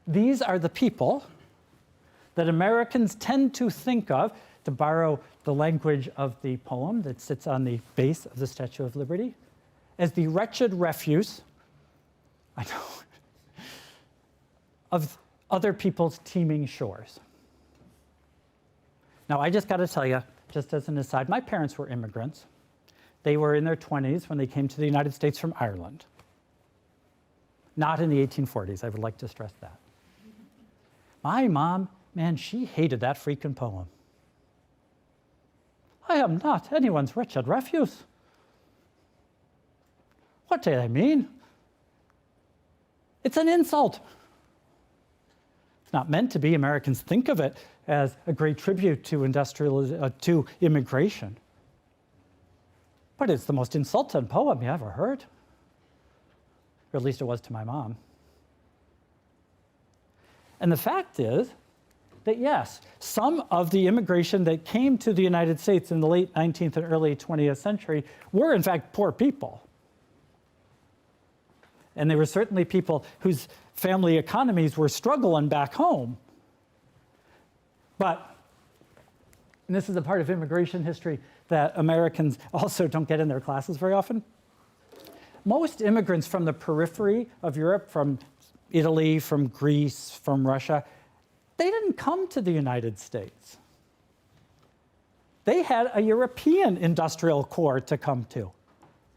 these are the people that Americans tend to think of, to borrow the language of the poem that sits on the base of the Statue of Liberty, as the wretched refuse, I know, of other people's teeming shores. Now, I just got to tell you, just as an aside, my parents were immigrants. They were in their 20s when they came to the United States from Ireland. Not in the 1840s, I would like to stress that. My mom, man, she hated that freaking poem. I am not anyone's wretched refuse. What do they mean? It's an insult. It's not meant to be. Americans think of it as a great tribute to to immigration. But it's the most insulting poem you ever heard. Or at least it was to my mom. And the fact is that yes, some of the immigration that came to the United States in the late 19th and early 20th century were in fact poor people. And they were certainly people whose family economies were struggling back home. But, and this is a part of immigration history that Americans also don't get in their classes very often, most immigrants from the periphery of Europe, from Italy, from Greece, from Russia, they didn't come to the United States. They had a European industrial core to come to.